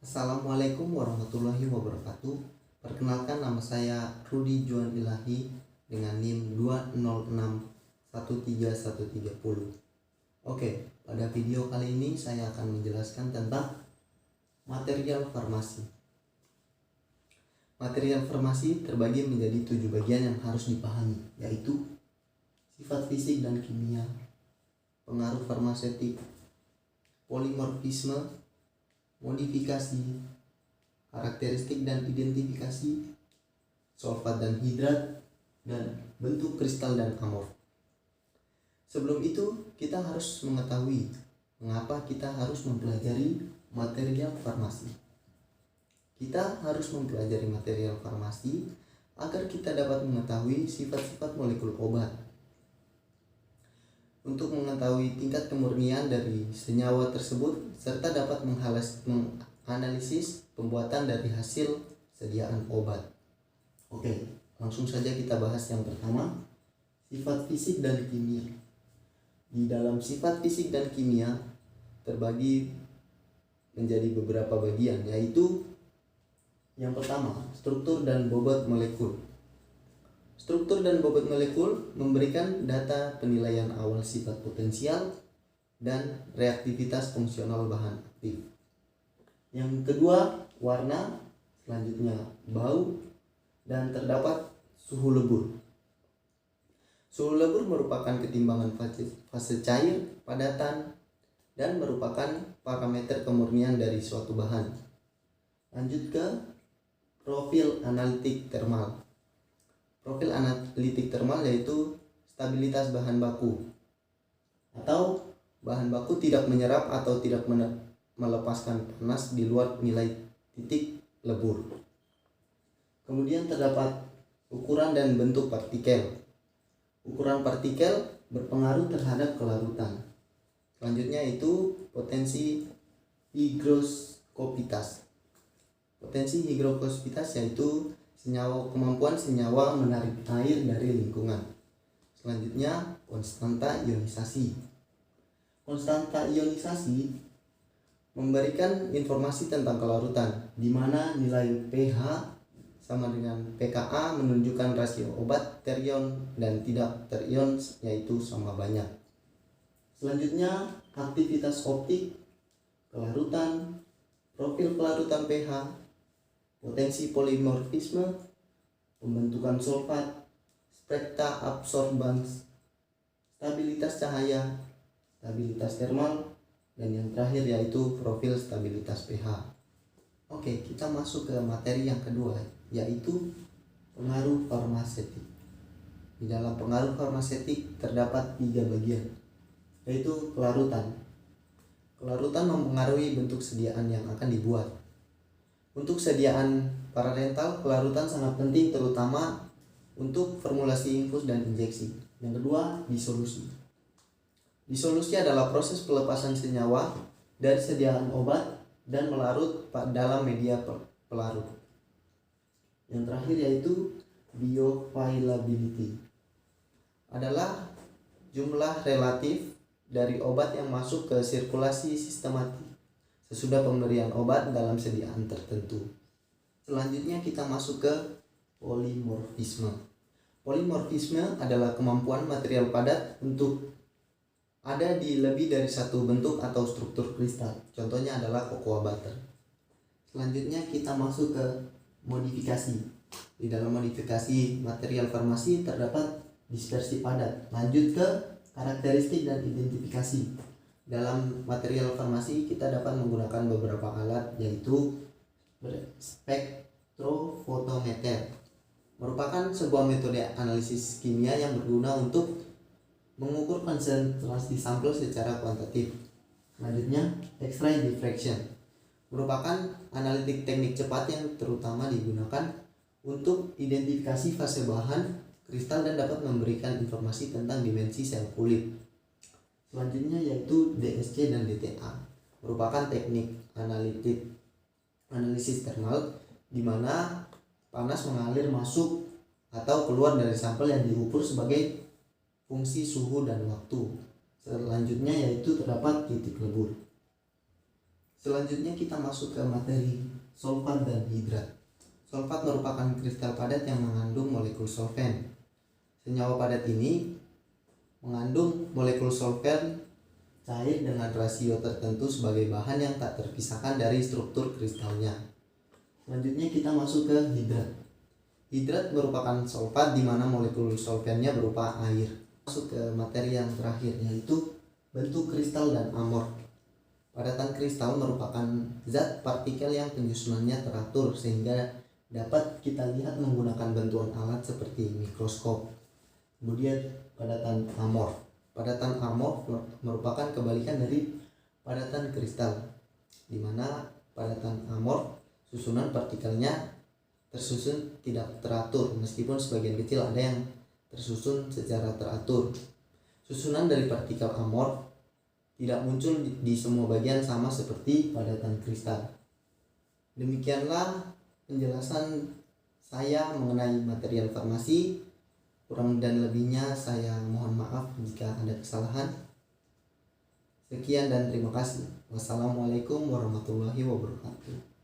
Assalamualaikum warahmatullahi wabarakatuh. Perkenalkan, nama saya Rudi Juan Ilahi dengan NIM 2061310. Oke, pada video kali ini saya akan menjelaskan tentang material farmasi. Material farmasi terbagi menjadi 7 bagian yang harus dipahami, yaitu sifat fisik dan kimia, pengaruh farmaseutik, polimorfisme, modifikasi, karakteristik dan identifikasi, sulfat dan hidrat, dan bentuk kristal dan amorf. Sebelum itu, kita harus mengetahui mengapa kita harus mempelajari material farmasi. Kita harus mempelajari material farmasi agar kita dapat mengetahui sifat-sifat molekul obat. Untuk mengetahui tingkat kemurnian dari senyawa tersebut serta dapat menganalisis pembuatan dari hasil sediaan obat. Oke, langsung saja kita bahas yang pertama, sifat fisik dan kimia. Di dalam sifat fisik dan kimia terbagi menjadi beberapa bagian, yaitu yang pertama, struktur dan bobot molekul. Struktur dan bobot molekul memberikan data penilaian awal sifat potensial dan reaktivitas fungsional bahan aktif. Yang kedua, warna, selanjutnya bau, dan terdapat suhu lebur. Suhu lebur merupakan ketimbangan fase cair, padatan, dan merupakan parameter kemurnian dari suatu bahan. Lanjut ke profil analitik termal. Profil analitik termal yaitu stabilitas bahan baku, atau bahan baku tidak menyerap atau tidak melepaskan panas di luar nilai titik lebur. Kemudian terdapat ukuran dan bentuk partikel. Ukuran partikel berpengaruh terhadap kelarutan. Selanjutnya itu potensi higroskopitas. Potensi higroskopitas yaitu kemampuan senyawa menarik air dari lingkungan. Selanjutnya, konstanta ionisasi. Konstanta ionisasi memberikan informasi tentang kelarutan, di mana nilai pH sama dengan pKa menunjukkan rasio obat terion dan tidak terion yaitu sama banyak. Selanjutnya, aktivitas optik, kelarutan, profil kelarutan pH, potensi polimorfisme, pembentukan sulfat, spektra absorbans, stabilitas cahaya, stabilitas termal, dan yang terakhir yaitu profil stabilitas pH. Oke, kita masuk ke materi yang kedua, yaitu pengaruh farmaseutik. Di dalam pengaruh farmaseutik terdapat 3 bagian, yaitu kelarutan. Kelarutan mempengaruhi bentuk sediaan yang akan dibuat. Untuk sediaan parental, kelarutan sangat penting terutama untuk formulasi infus dan injeksi. Yang kedua, disolusi. Disolusi adalah proses pelepasan senyawa dari sediaan obat dan melarut dalam media pelarut. Yang terakhir yaitu bioavailability. Adalah jumlah relatif dari obat yang masuk ke sirkulasi sistematik sesudah pemberian obat dalam sediaan tertentu. Selanjutnya kita masuk ke polimorfisme. Polimorfisme adalah kemampuan material padat untuk ada di lebih dari satu bentuk atau struktur kristal. Contohnya adalah cocoa butter. Selanjutnya kita masuk ke modifikasi. Di dalam modifikasi material farmasi terdapat dispersi padat. Lanjut ke karakteristik dan identifikasi. Dalam material farmasi kita dapat menggunakan beberapa alat, yaitu spektrofotometer. Merupakan sebuah metode analisis kimia yang berguna untuk mengukur konsentrasi sampel secara kuantitatif. Selanjutnya, X-ray diffraction. Merupakan analitik teknik cepat yang terutama digunakan untuk identifikasi fase bahan kristal dan dapat memberikan informasi tentang dimensi sel kulit. Selanjutnya yaitu DSC dan DTA, merupakan teknik analisis termal di mana panas mengalir masuk atau keluar dari sampel yang diukur sebagai fungsi suhu dan waktu. Selanjutnya yaitu terdapat titik lebur. Selanjutnya kita masuk ke materi sulfat dan hidrat. Sulfat merupakan kristal padat yang mengandung molekul solvent. Senyawa padat ini mengandung molekul solvent cair dengan rasio tertentu sebagai bahan yang tak terpisahkan dari struktur kristalnya. Selanjutnya kita masuk ke hidrat. Hidrat merupakan sulfat di mana molekul solventnya berupa air. Masuk ke materi yang terakhir, yaitu bentuk kristal dan amor. Padatan kristal merupakan zat partikel yang penyusunannya teratur sehingga dapat kita lihat menggunakan bantuan alat seperti mikroskop. Kemudian padatan amor. Padatan amor merupakan kebalikan dari padatan kristal, di mana padatan amor susunan partikelnya tersusun tidak teratur, meskipun sebagian kecil ada yang tersusun secara teratur. Susunan dari partikel amor tidak muncul di semua bagian sama seperti padatan kristal. Demikianlah penjelasan saya mengenai material farmasi. Kurang dan lebihnya saya mohon maaf jika ada kesalahan. Sekian dan terima kasih. Wassalamualaikum warahmatullahi wabarakatuh.